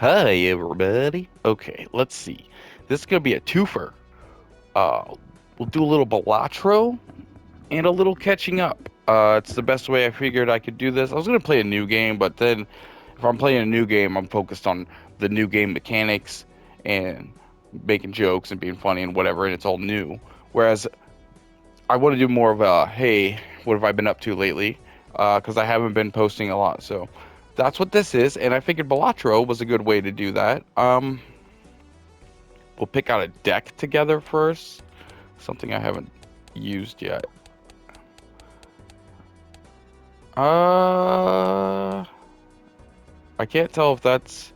Hi, everybody. Okay, let's see. This is gonna be a twofer. Uh, we'll do a little Balatro and a little catching up. It's the best way I figured I could do this. I was gonna play a new game, but then if I'm playing a new game, I'm focused on the new game mechanics and making jokes and being funny and whatever, and it's all new. Whereas I want to do more of a, hey, what have I been up to lately? Because I haven't been posting a lot, so that's what this is. And I figured Balatro was a good way to do that. We'll pick out a deck together first. Something I haven't used yet. Uh, I can't tell if that's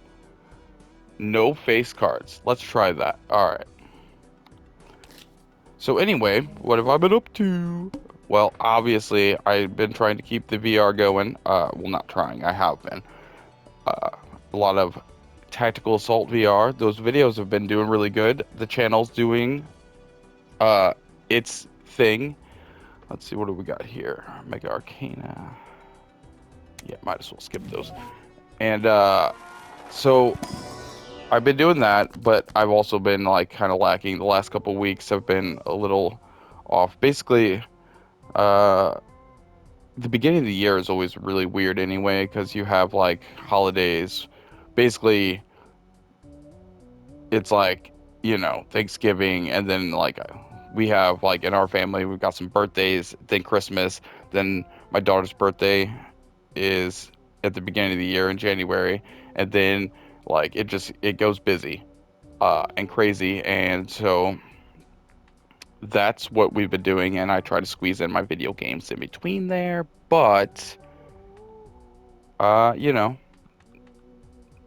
no face cards. Let's try that. All right. So anyway, what have I been up to? Well, obviously, I've been trying to keep the VR going. Well, not trying. I have been. Uh, a lot of Tactical Assault VR. Those videos have been doing really good. The channel's doing its thing. Let's see, what do we got here? Mega Arcana. Yeah, might as well skip those. And so I've been doing that, but I've also been like kind of lacking. The last couple weeks have been a little off. Basically, uh, the beginning of the year is always really weird anyway, because you have like holidays. Basically, it's like, Thanksgiving, and then like we have like in our family, we've got some birthdays, then Christmas, then my daughter's birthday is at the beginning of the year in January, and then like it goes busy and crazy, and so that's what we've been doing, and I try to squeeze in my video games in between there, but uh, you know,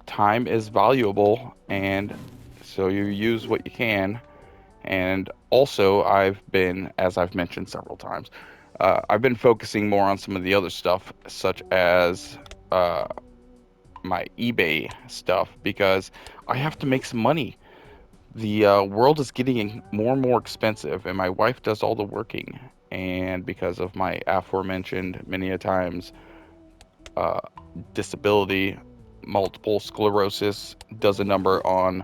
time is valuable, and so you use what you can. And also, as I've mentioned several times, I've been focusing more on some of the other stuff, such as uh, my eBay stuff, because I have to make some money. The world is getting more and more expensive, and my wife does all the working. And because of my aforementioned many a times uh, disability, multiple sclerosis does a number on,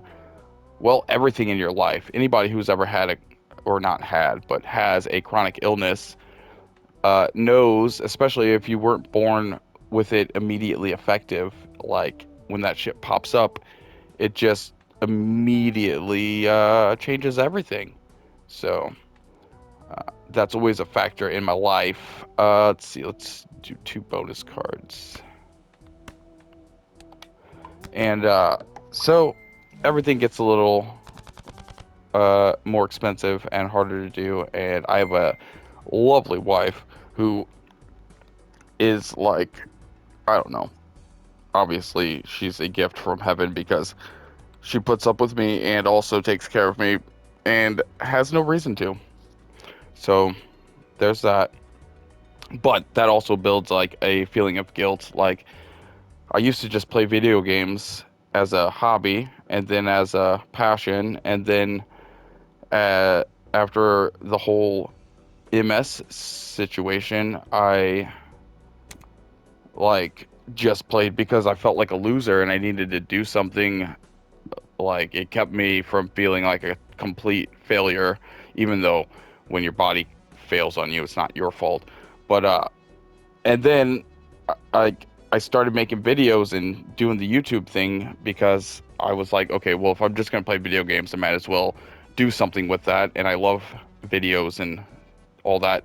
well, everything in your life. Anybody who's ever had or not had, but has a chronic illness, knows, especially if you weren't born with it immediately effective, like when that shit pops up, it just immediately changes everything. So that's always a factor in my life. Let's see, let's do two bonus cards. And so everything gets a little more expensive and harder to do. And I have a lovely wife who is like, I don't know. Obviously, she's a gift from heaven because she puts up with me and also takes care of me and has no reason to. So there's that. But that also builds like a feeling of guilt. Like, I used to just play video games as a hobby and then as a passion. And then uh, after the whole MS situation, I like just played because I felt like a loser and I needed to do something. Like, it kept me from feeling like a complete failure, even though when your body fails on you, it's not your fault. But and then I I started making videos and doing the YouTube thing because I was like, okay, well, if I'm just gonna play video games, I might as well do something with that. And I love videos and all that.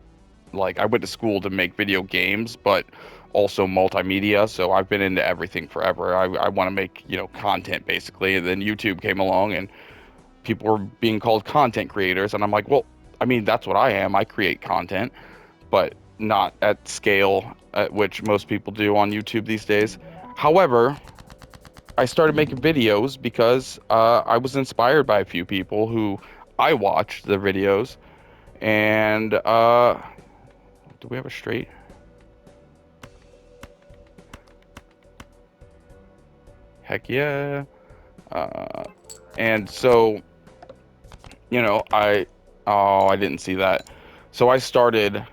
Like, I went to school to make video games, but also multimedia. So I've been into everything forever. I want to make, content basically. And then YouTube came along and people were being called content creators. And I'm like, well, I mean, that's what I am. I create content, but not at scale at which most people do on YouTube these days. However, I started making videos because I was inspired by a few people who I watched the videos. And do we have a straight? Heck yeah. Uh, and so, I didn't see that. So I started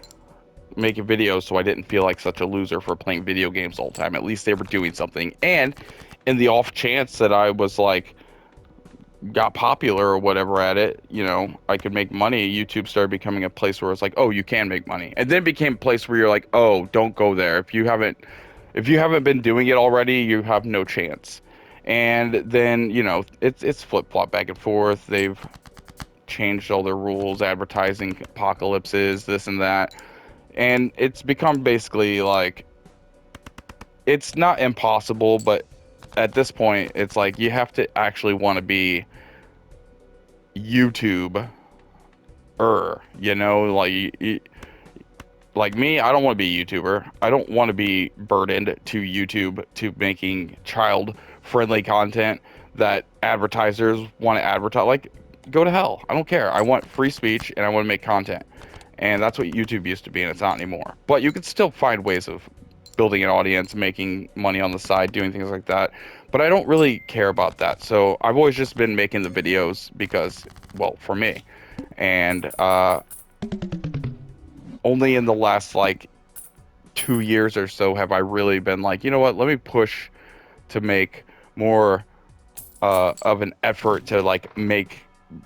making videos so I didn't feel like such a loser for playing video games all the time. At least they were doing something. And in the off chance that I was like got popular or whatever at it, I could make money. YouTube started becoming a place where it's like, oh, you can make money, and then it became a place where you're like, oh, don't go there. If you haven't been doing it already, you have no chance. And then it's flip flop back and forth. They've changed all their rules, advertising apocalypses, this and that, and it's become basically like it's not impossible, but at this point, it's like you have to actually want to be YouTube like me, I don't want to be a YouTuber. I don't want to be burdened to YouTube to making child friendly content that advertisers want to advertise. Like, go to hell. I don't care. I want free speech and I want to make content. And that's what YouTube used to be, and it's not anymore. But you can still find ways of building an audience, making money on the side, doing things like that. But I don't really care about that. So I've always just been making the videos because, well, for me. And only in the last like 2 years or so have I really been like, you know what, let me push to make more of an effort to like make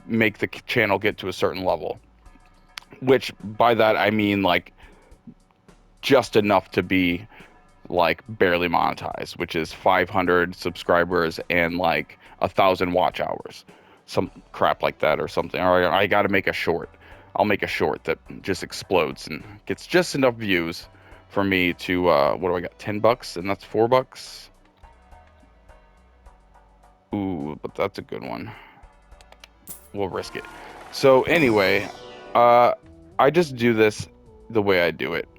the channel get to a certain level. Which by that I mean like just enough to be like barely monetized, which is 500 subscribers and like 1,000 watch hours, some crap like that or something. Or I got to make a short. I'll make a short that just explodes and gets just enough views for me to what do I got? $10, and that's $4. Ooh, but that's a good one. We'll risk it. So anyway, I just do this the way I do it,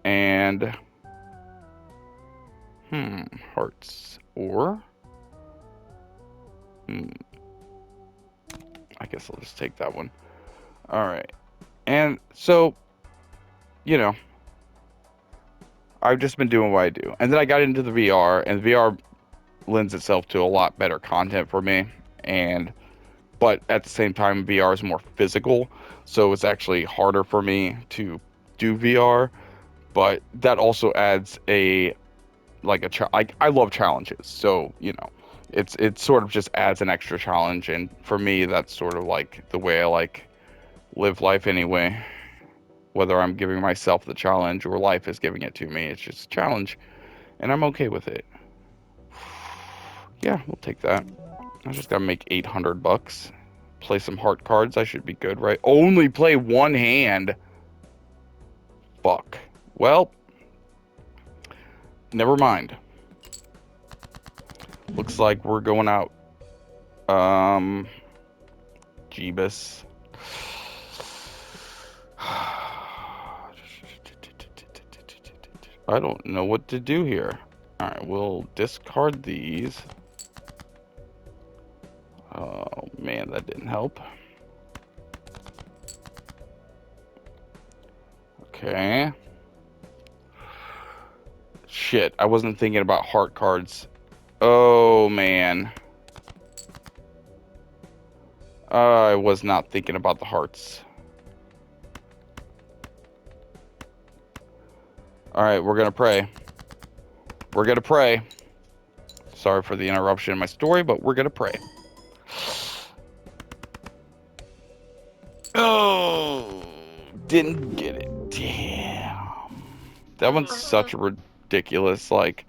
and hearts or I guess I'll just take that one. All right, and so I've just been doing what I do, and then I got into the VR, and VR lends itself to a lot better content for me, but at the same time, VR is more physical, so it's actually harder for me to do VR. But that also adds I love challenges, so it sort of just adds an extra challenge, and for me, that's sort of like the way I like live life anyway. Whether I'm giving myself the challenge or life is giving it to me, it's just a challenge, and I'm okay with it. Yeah, we'll take that. I just gotta make $800. Play some heart cards. I should be good, right? Only play one hand. Fuck. Well, never mind. Looks like we're going out. Jeebus. I don't know what to do here. Alright, we'll discard these. Oh man, that didn't help. Okay. Shit, I wasn't thinking about heart cards. Oh man. I was not thinking about the hearts. Alright, we're gonna pray. We're gonna pray. Sorry for the interruption in my story, but we're gonna pray. Oh, didn't get it. Damn. That one's such a ridiculous, like,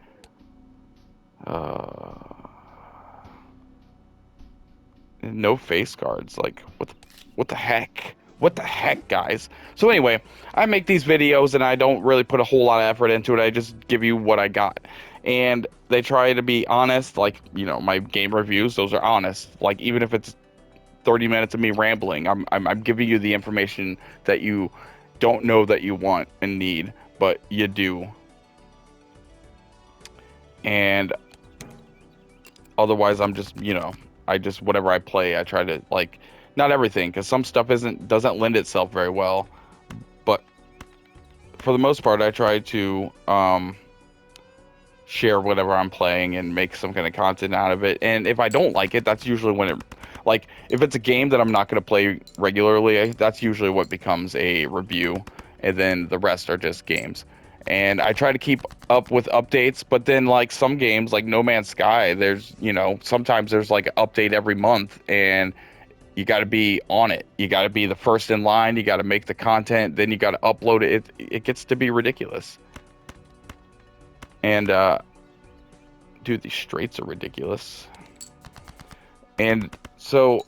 no face cards. Like, what the heck? What the heck, guys? So anyway, I make these videos and I don't really put a whole lot of effort into it. I just give you what I got. And they try to be honest, like, my game reviews, those are honest. Like, even if it's 30 minutes of me rambling, I'm giving you the information that you don't know that you want and need, but you do. And otherwise, I'm just, whatever I play, I try to, like, not everything, because some stuff doesn't lend itself very well, but for the most part, I try to share whatever I'm playing and make some kind of content out of it. And if I don't like it, that's usually when like, if it's a game that I'm not going to play regularly, that's usually what becomes a review, and then the rest are just games. and I try to keep up with updates. But then, like some games, like No Man's Sky, there's sometimes there's like an update every month, and you got to be on it. You got to be the first in line. You got to make the content. Then you got to upload it. It gets to be ridiculous. And dude, these straights are ridiculous. And so,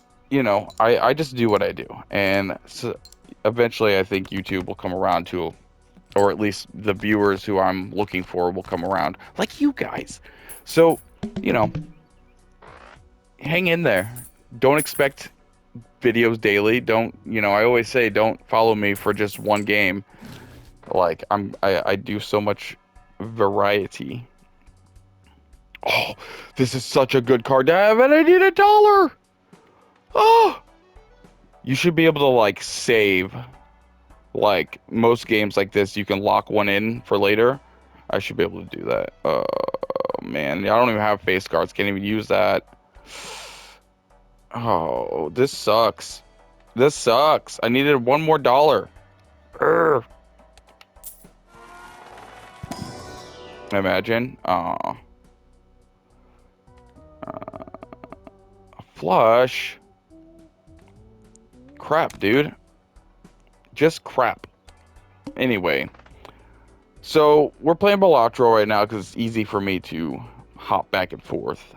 I just do what I do. And so eventually I think YouTube will come around to, or at least the viewers who I'm looking for will come around, like you guys. So, you know, hang in there. Don't expect videos daily. Don't, I always say don't follow me for just one game. Like I do so much variety. Oh, this is such a good card to have, and I need $1. Oh, you should be able to like save. Like most games like this, you can lock one in for later. I should be able to do that. Oh man, I don't even have face guards. Can't even use that. Oh, this sucks. This sucks. I needed one more dollar. Urgh. Imagine. Flush. Crap, dude. Just crap. Anyway, so we're playing Balatro right now because it's easy for me to hop back and forth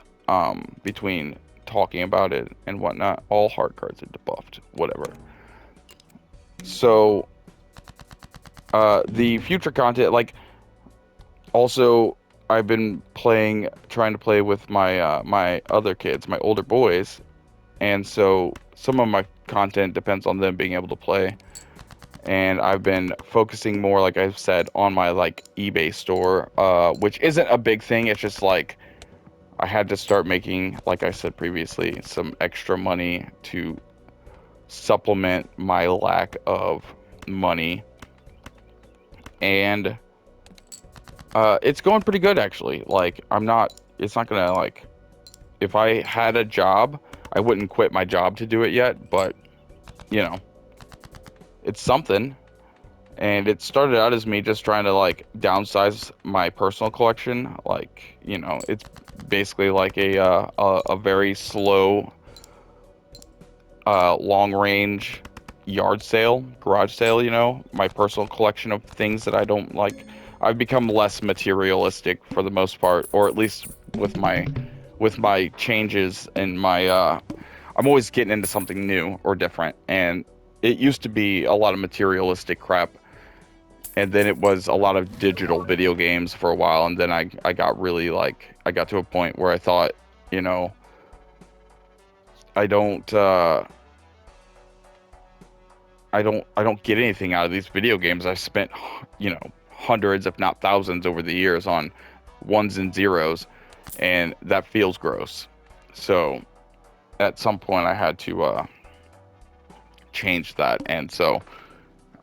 between talking about it and whatnot. All hard cards are debuffed. Whatever. So the future content, like, also I've been trying to play with my my other kids, my older boys, and so some of my content depends on them being able to play. And I've been focusing more, like I've said, on my like eBay store, which isn't a big thing. It's just like I had to start making, like I said previously, some extra money to supplement my lack of money. And it's going pretty good actually. Like it's not gonna like, if I had a job, I wouldn't quit my job to do it yet, but you know, it's something. And it started out as me just trying to like downsize my personal collection. Like, it's basically like a very slow, long range yard sale, garage sale. My personal collection of things that I don't like. I've become less materialistic for the most part, or at least with my changes in my. I'm always getting into something new or different, and it used to be a lot of materialistic crap. And then it was a lot of digital video games for a while, and then I got really like, I got to a point where I thought, you know, I don't I don't get anything out of these video games. I spent, hundreds if not thousands over the years on ones and zeros, and that feels gross. So at some point I had to change that, and so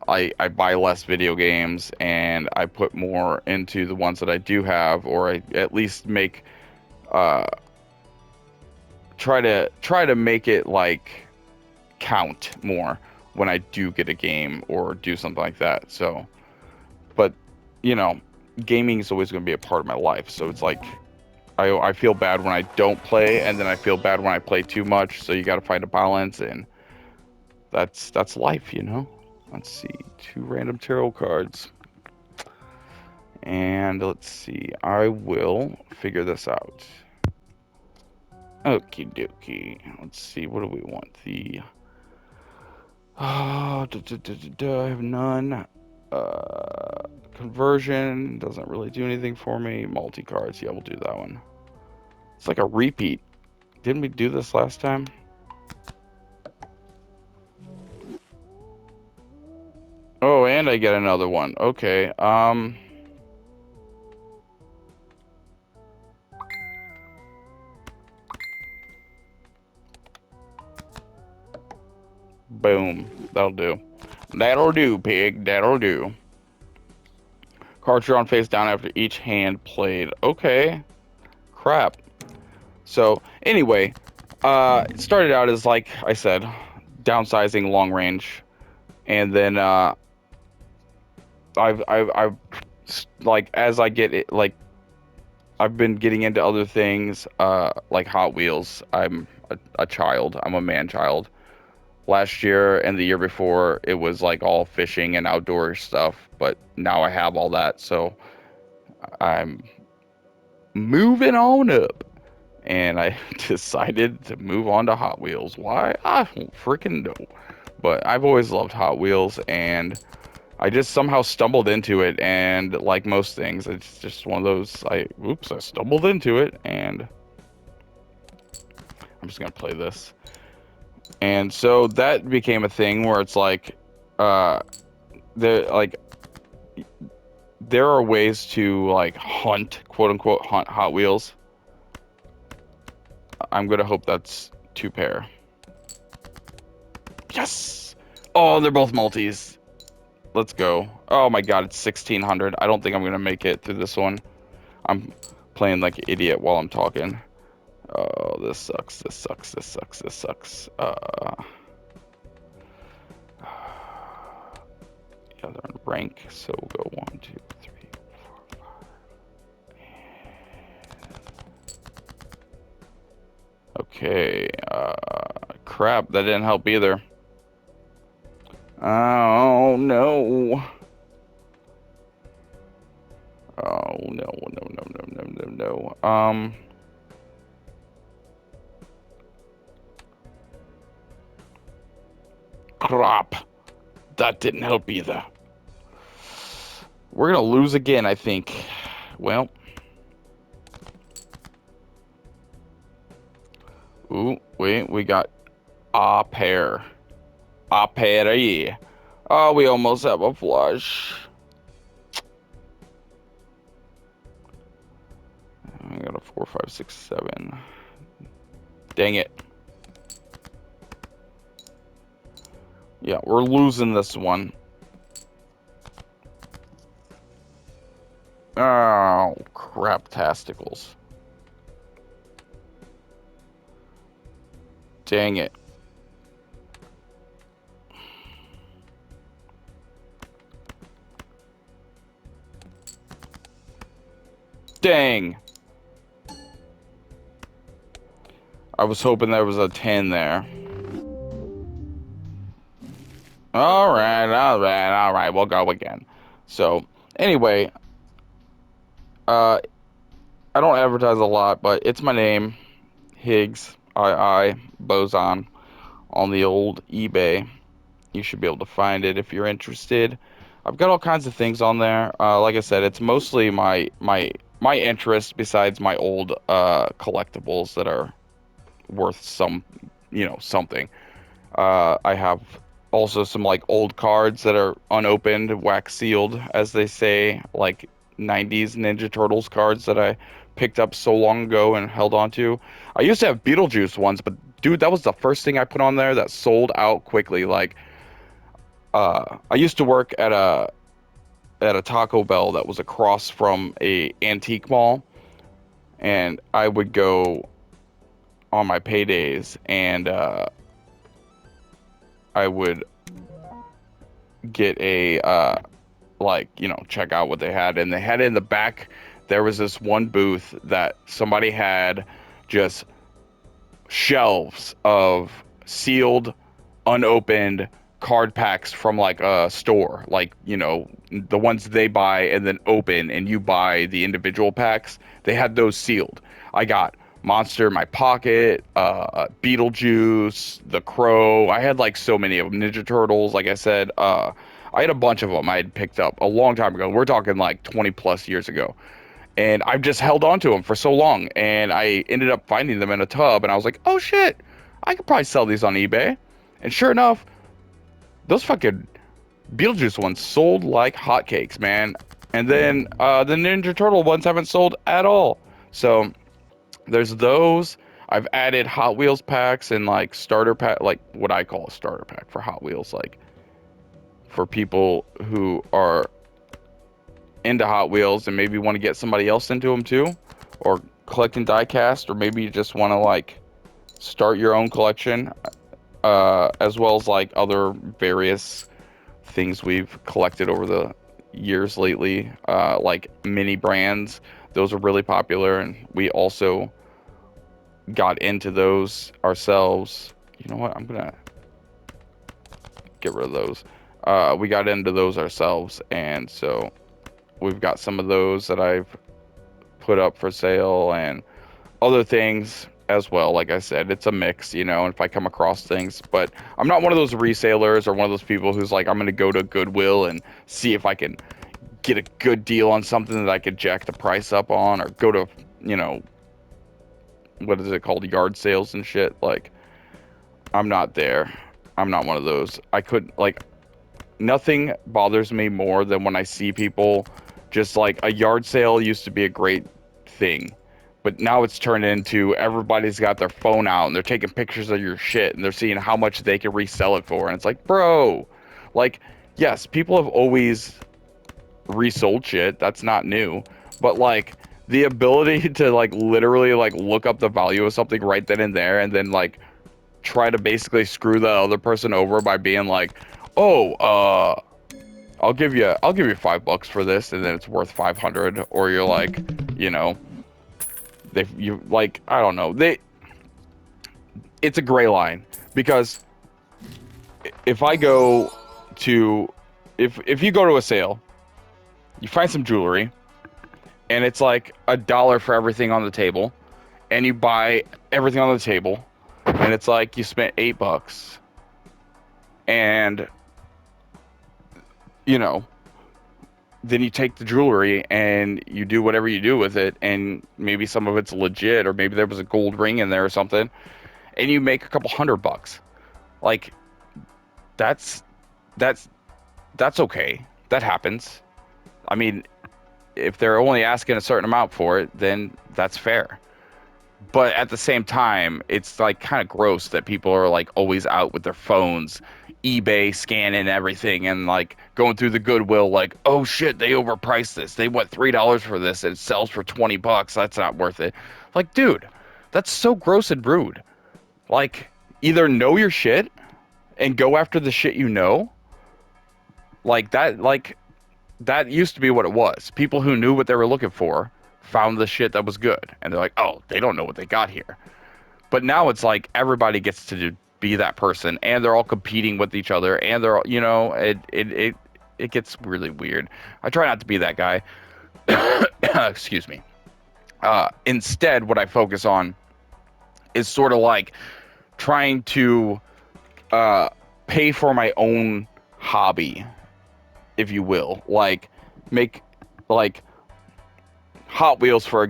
I buy less video games and I put more into the ones that I do have, or I at least make uh try to make it like count more when I do get a game or do something like that. So, but you know, gaming is always going to be a part of my life. So it's like I feel bad when I don't play, and then I feel bad when I play too much. So you got to find a balance, and that's life. Let's see, 2 random tarot cards. And let's see, I will figure this out. Okie dokie. Let's see, what do we want? I have none. Conversion doesn't really do anything for me. Multi cards, yeah, we'll do that one. It's like a repeat. Didn't we do this last time? Oh, and I get another one. Okay. Boom. That'll do. That'll do, pig. That'll do. Cards drawn face down after each hand played. Okay. Crap. So, anyway, it started out as, like I said, downsizing long range. And then, I've like as I get it, like I've been getting into other things, like Hot Wheels. I'm a child. I'm a man child. Last year and the year before, it was like all fishing and outdoor stuff, but now I have all that, so I'm moving on up. And I decided to move on to Hot Wheels. Why? I don't freaking know. But I've always loved Hot Wheels, and I just somehow stumbled into it. And like most things, it's just one of those, I stumbled into it, and I'm just gonna play this. And so that became a thing where it's like, uh, like there are ways to like hunt, quote unquote, hunt Hot Wheels. I'm gonna hope that's 2 pair. Yes! Oh, they're both multis. Let's go. Oh my god, it's 1600. I don't think I'm gonna make it through this one. I'm playing like an idiot while I'm talking. Oh, this sucks. This sucks. This sucks. This sucks. Yeah, they're in rank, so we'll go 1, 2, 3, 4, 5. Okay. Crap, that didn't help either. Oh no. Oh no, no, no, no, no, no, no. Crap. That didn't help either. We're gonna lose again, I think. Well. Ooh, wait, we got a pair. A pair, yeah. Oh, we almost have a flush. I got a 4, 5, 6, 7. Dang it. Yeah, we're losing this one. Oh, crap tasticles. Dang it. Dang. I was hoping there was a 10 there. Alright, we'll go again. So, anyway, I don't advertise a lot, but it's my name, Higgs, Boson, on the old eBay. You should be able to find it if you're interested. I've got all kinds of things on there. Like I said, it's mostly my interest besides my old collectibles that are worth something. I have also some like old cards that are unopened, wax sealed, as they say, like 90s Ninja Turtles cards that I picked up so long ago and held on to. I used to have Beetlejuice ones, but dude, that was the first thing I put on there that sold out quickly. Like, I used to work at a Taco Bell that was across from a antique mall, and I would go on my paydays, and I would get a check out what they had, and they had in the back. There was this one booth that somebody had just shelves of sealed, unopened card packs from like a store, like the ones they buy and then open, and you buy the individual packs. They had those sealed. I got Monster in my pocket, Beetlejuice, The Crow. I had like so many of them. Ninja Turtles, like I said. I had a bunch of them I had picked up a long time ago. We're talking like 20 plus years ago. And I've just held on to them for so long. And I ended up finding them in a tub. And I was like, oh shit, I could probably sell these on eBay. And sure enough, those fucking Beetlejuice ones sold like hotcakes, man. And then the Ninja Turtle ones haven't sold at all. So there's those. I've added Hot Wheels packs and like starter pack, like what I call a starter pack for Hot Wheels, like for people who are into Hot Wheels and maybe want to get somebody else into them too, or collecting diecast, or maybe you just want to like start your own collection, as well as like other various things we've collected over the years lately, like mini brands. Those are really popular, and we also got into those ourselves. You know what? I'm gonna get rid of those. We got into those ourselves, and so we've got some of those that I've put up for sale and other things as well. Like I said, it's a mix, you know, if I come across things, but I'm not one of those resellers or one of those people who's like, I'm going to go to Goodwill and see if I can get a good deal on something that I could jack the price up on, or go to, you know, what is it called? Yard sales and shit. Like, I'm not there. I'm not one of those. I couldn't, like, nothing bothers me more than when I see people just like a yard sale used to be a great thing, but now it's turned into everybody's got their phone out and they're taking pictures of your shit and they're seeing how much they can resell it for. And it's like, bro, like, yes, people have always resold shit. That's not new. But like the ability to like literally like look up the value of something right then and there and then like try to basically screw the other person over by being like, oh, I'll give you $5 for this, and then it's worth 500, or you're like, you know, you like, I don't know, it's a gray line, because if I go to, if you go to a sale, you find some jewelry, and it's like $1 for everything on the table, and you buy everything on the table, and it's like you spent $8, and you know, then you take the jewelry and you do whatever you do with it, and maybe some of it's legit, or maybe there was a gold ring in there or something, and you make a couple $100. Like, that's that's that's okay. That happens. I mean, if they're only asking a certain amount for it, then that's fair. But at the same time, it's like kind of gross that people are like always out with their phones, eBay scanning everything, and like going through the Goodwill, like, oh shit, they overpriced this. They want $3 for this, and it sells for $20. That's not worth it. Like, dude, that's so gross and rude. Like, either know your shit and go after the shit you know. Like that used to be what it was. People who knew what they were looking for found the shit that was good, and they're like, oh, they don't know what they got here. But now it's like everybody gets to be that person, and they're all competing with each other, and they're all, you know, it gets really weird. I try not to be that guy. Excuse me. Instead, what I focus on is sort of like trying to pay for my own hobby, if you will. Like, make, like, Hot Wheels, for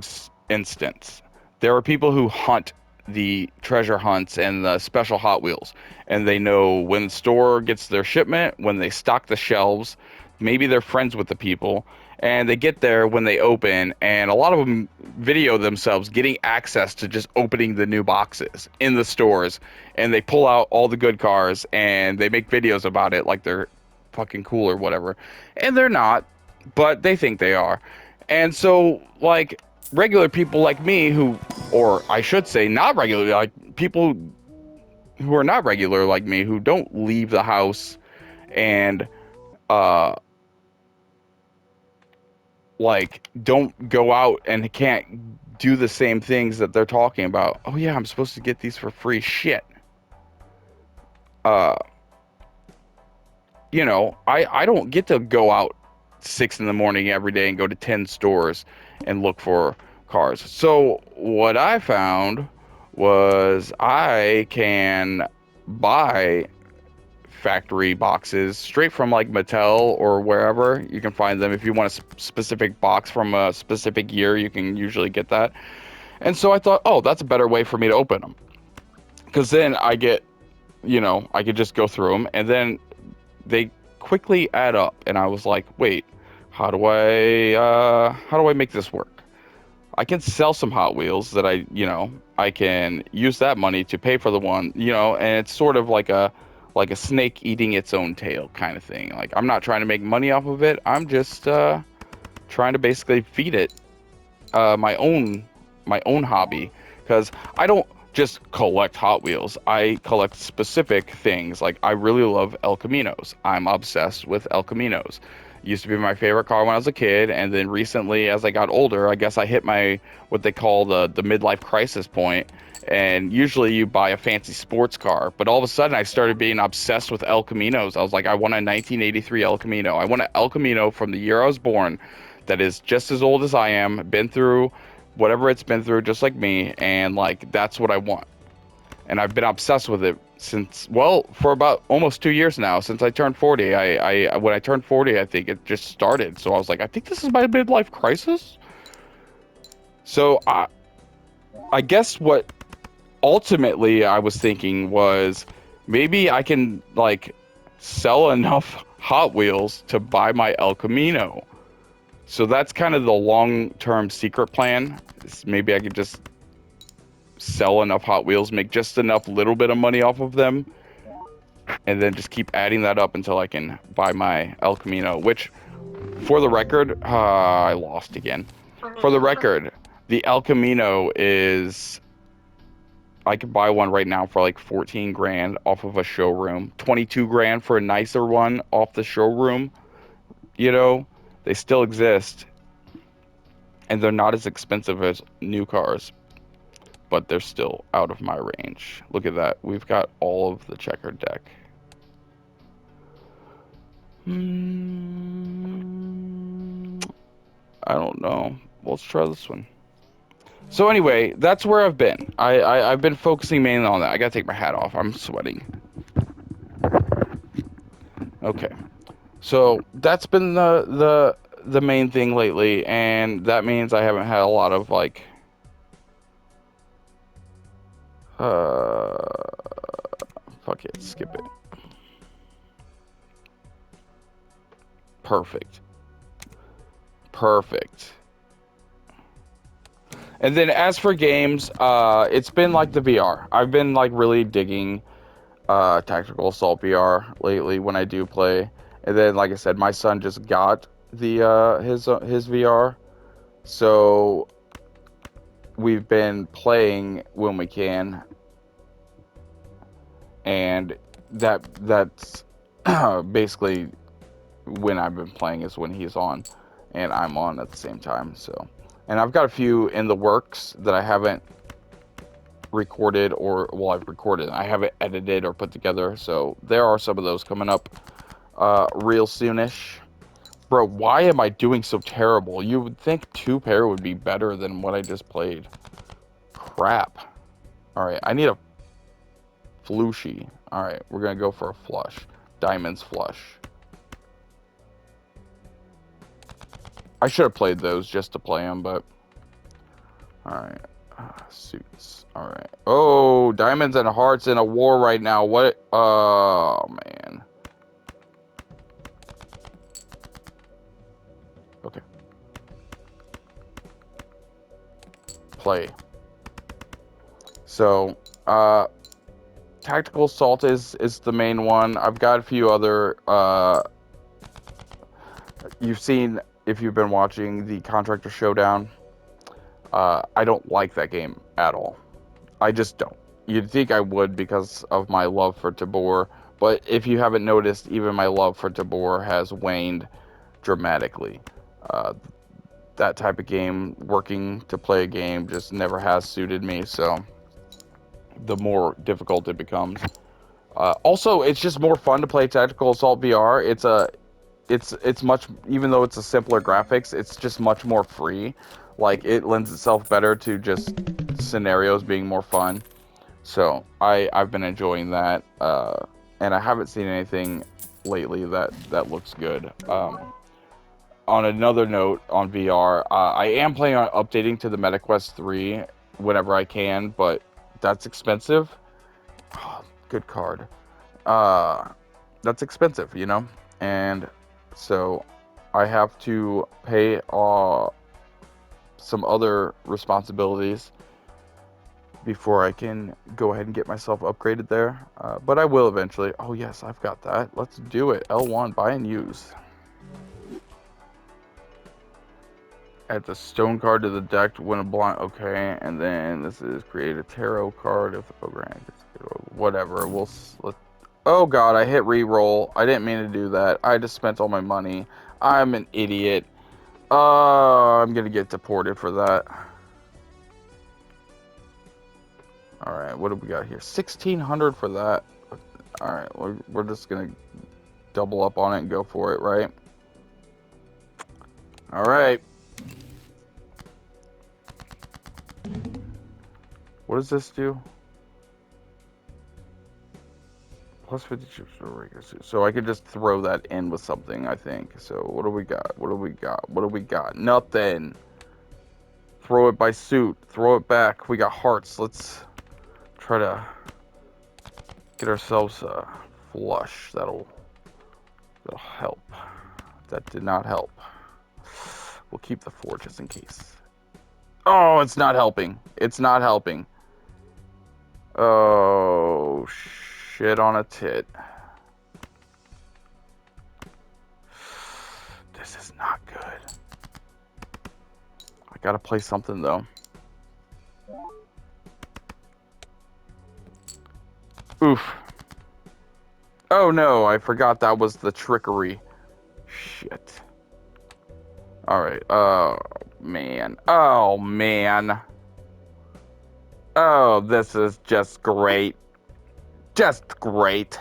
instance. There are people who hunt the treasure hunts and the special Hot Wheels, and they know when the store gets their shipment, when they stock the shelves. Maybe they're friends with the people, and they get there when they open, and a lot of them video themselves getting access to just opening the new boxes in the stores, and they pull out all the good cars, and they make videos about it like they're fucking cool or whatever, and they're not, but they think they are. And so, like, regular people like me who, or I should say not regular, like people who are not regular like me, who don't leave the house and uh like don't go out and can't do the same things that they're talking about. Oh yeah, I'm supposed to get these for free. Shit. uh you know, I don't get to go out 6 in the morning every day and go to 10 stores and look for cars. So what I found was I can buy factory boxes straight from like Mattel or wherever. You can find them. If you want a specific box from a specific year, you can usually get that. And so I thought, oh, that's a better way for me to open them, because then I get, you know, I could just go through them, and then they quickly add up. And I was like, wait, how do I make this work? I can sell some Hot Wheels that I can use that money to pay for the one, and it's sort of like a snake eating its own tail kind of thing. Like, I'm not trying to make money off of it. I'm just trying to basically feed it my own hobby, because I don't just collect Hot Wheels. I collect specific things. Like, I really love El Caminos. I'm obsessed with El Caminos. Used to be my favorite car when I was a kid, and then recently, as I got older, I guess I hit my what they call the midlife crisis point. And usually, you buy a fancy sports car, but all of a sudden, I started being obsessed with El Caminos. I was like, I want a 1983 El Camino. I want an El Camino from the year I was born, that is just as old as I am, been through whatever it's been through, just like me, and like that's what I want. And I've been obsessed with it since, well, for about almost 2 years now, since I turned 40. When I turned 40, I think it just started. So I was like, I think this is my midlife crisis. So I guess what ultimately I was thinking was maybe I can like sell enough Hot Wheels to buy my El Camino. So that's kind of the long-term secret plan. Maybe I could just sell enough Hot Wheels, make just enough little bit of money off of them, and then just keep adding that up until I can buy my El Camino, which, for the record, I lost again. For the record, the El Camino is, I could buy one right now for like 14 grand off of a showroom, 22 grand for a nicer one off the showroom. You know, they still exist, and they're not as expensive as new cars, but they're still out of my range. Look at that. We've got all of the checkered deck. I don't know. Let's try this one. So anyway, that's where I've been. I've been focusing mainly on that. I gotta take my hat off. I'm sweating. Okay. So that's been the main thing lately, and that means I haven't had a lot of like fuck it, skip it. Perfect. Perfect. And then as for games, it's been like the VR. I've been like really digging Tactical Assault VR lately when I do play. And then, like I said, my son just got the his VR, so we've been playing when we can, and that's basically when I've been playing is when he's on, and I'm on at the same time. So, and I've got a few in the works that I haven't recorded, or well, I've recorded, I haven't edited or put together. So there are some of those coming up real soonish. Bro, why am I doing so terrible? You would think two-pair would be better than what I just played. Crap. Alright, I need a flushy. Alright, we're gonna go for a flush. Diamonds flush. I should have played those just to play them, but... Alright. Suits. Alright. Oh, diamonds and hearts in a war right now. What? Oh, man. Okay. Play. So, Tactical Assault is the main one. I've got a few other, you've seen, if you've been watching, the Contractor Showdown. I don't like that game at all. I just don't. You'd think I would because of my love for Tabor, but if you haven't noticed, even my love for Tabor has waned dramatically. That type of game, working to play a game, just never has suited me, so the more difficult it becomes. Also, it's just more fun to play Tactical Assault VR. It's much, even though it's a simpler graphics, it's just much more free. Like, it lends itself better to just scenarios being more fun. So I've been enjoying that, and I haven't seen anything lately that looks good. On another note, on VR, I am planning on updating to the MetaQuest 3 whenever I can, but that's expensive. Oh, good card. That's expensive, you know? And so I have to pay some other responsibilities before I can go ahead and get myself upgraded there. But I will eventually. Oh, yes, I've got that. Let's do it. L1, buy and use. Add the stone card to the deck to win a blind. Okay, and then this is create a tarot card if the program gets whatever. Oh god, I hit re-roll. I didn't mean to do that. I just spent all my money. I'm an idiot. I'm gonna get deported for that. Alright, what do we got here? 1,600 for that. Alright, we're just gonna double up on it and go for it, right? Alright. What does this do? Plus 50 chips for regular suit. So I could just throw that in with something, I think. So what do we got? What do we got? What do we got? Nothing. Throw it by suit. Throw it back. We got hearts. Let's try to get ourselves a flush. That'll help. That did not help. We'll keep the 4 just in case. Oh, it's not helping. It's not helping. Oh, shit on a tit. This is not good. I gotta play something, though. Oof. Oh, no, I forgot that was the trickery. Shit. Alright, oh, man. Oh, man. Oh, this is just great. Just great.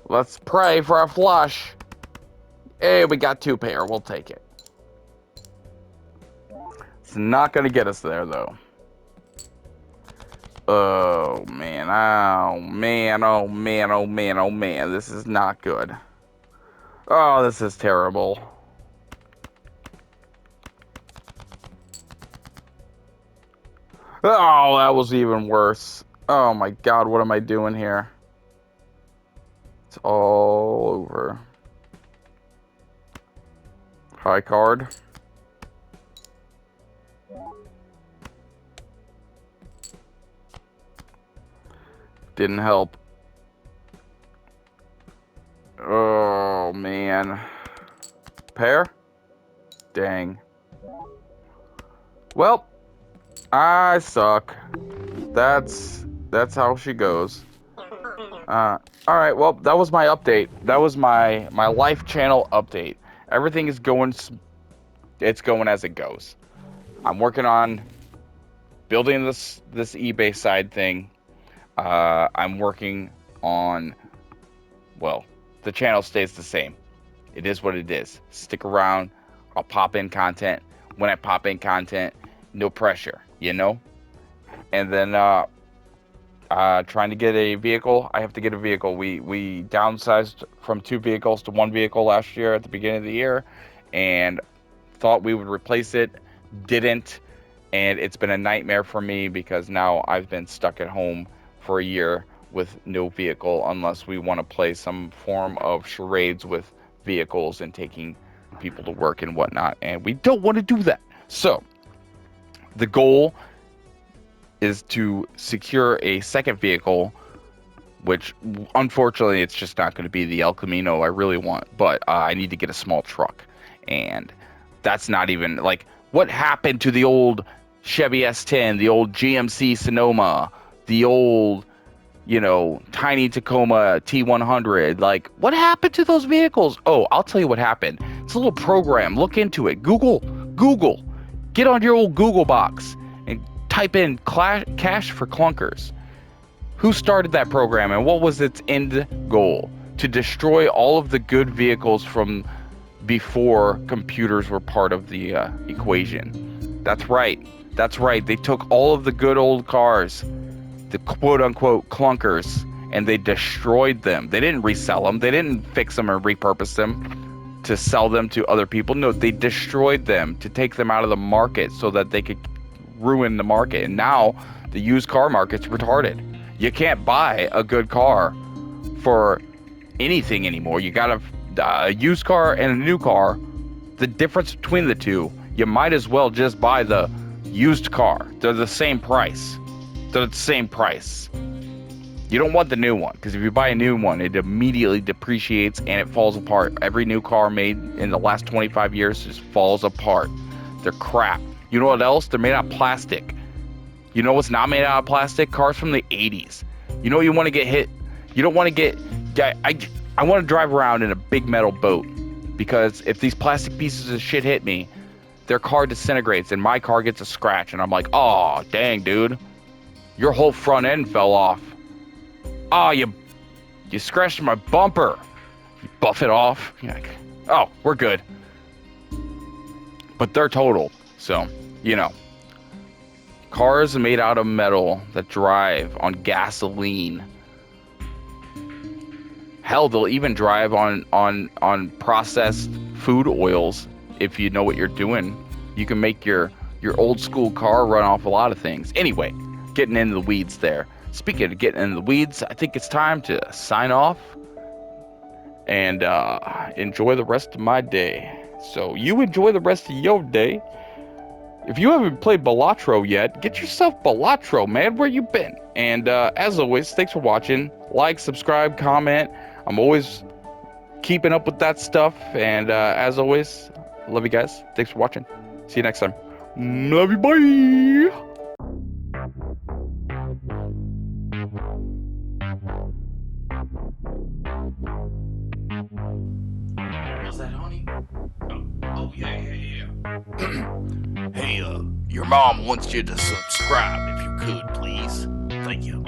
Let's pray for a flush. Hey, we got 2 pair. We'll take it. It's not going to get us there, though. Oh, man. Oh, man. Oh, man. Oh, man. Oh, man. This is not good. Oh, this is terrible. Oh, that was even worse. Oh, my God. What am I doing here? It's all over. High card. Didn't help. Oh, man. Pair? Dang. Well, I suck. That's how she goes. Alright, well, that was my update. That was my life channel update. Everything is going, it's going as it goes. I'm working on building this eBay side thing. I'm working on, well, the channel stays the same. It is what it is. Stick around. I'll pop in content. When I pop in content, no pressure, you know? And then, trying to get a vehicle. I have to get a vehicle. We downsized from 2 vehicles to 1 vehicle last year at the beginning of the year, and thought we would replace it. Didn't, and it's been a nightmare for me because now I've been stuck at home for a year with no vehicle unless we want to play some form of charades with vehicles and taking people to work and whatnot, and we don't want to do that. So the goal is to secure a second vehicle, which unfortunately it's just not going to be the El Camino I really want, but I need to get a small truck, and that's not even, like, what happened to the old Chevy S10, the old GMC Sonoma, the old, you know, tiny Tacoma T100, like, what happened to those vehicles? Oh, I'll tell you what happened. It's a little program. Look into it. Google. Get on your old Google box and type in cash for clunkers. Who started that program and what was its end goal? To destroy all of the good vehicles from before computers were part of the equation. That's right. They took all of the good old cars, the quote-unquote clunkers, and they destroyed them. They didn't resell them. They didn't fix them or repurpose them to sell them to other people. No, they destroyed them to take them out of the market so that they could ruin the market. And now the used car market's retarded. You can't buy a good car for anything anymore. You got a used car and a new car. The difference between the two, you might as well just buy the used car. They're the same price. You don't want the new one, because if you buy a new one, it immediately depreciates and it falls apart. Every new car made in the last 25 years just falls apart. They're crap. You know what else? They're made out of plastic. You know what's not made out of plastic? Cars from the 80s. You know you want to get hit. You don't want to get Yeah, I want to drive around in a big metal boat because if these plastic pieces of shit hit me, their car disintegrates and my car gets a scratch, and I'm like, oh, dang, dude, your whole front end fell off. Oh, you scratched my bumper. You buff it off. You're like, oh, we're good. But they're total. So, you know, cars made out of metal that drive on gasoline. Hell, they'll even drive on processed food oils if you know what you're doing. You can make your old school car run off a lot of things. Anyway, getting into the weeds there. Speaking of getting into the weeds, I think it's time to sign off and enjoy the rest of my day. So you enjoy the rest of your day. If you haven't played Balatro yet, get yourself Balatro, man. Where you been? And as always, thanks for watching. Like, subscribe, comment. I'm always keeping up with that stuff. And as always, love you guys. Thanks for watching. See you next time. Love you. Bye. Was that honey? Oh yeah. Hey, your mom wants you to subscribe if you could, please. Thank you.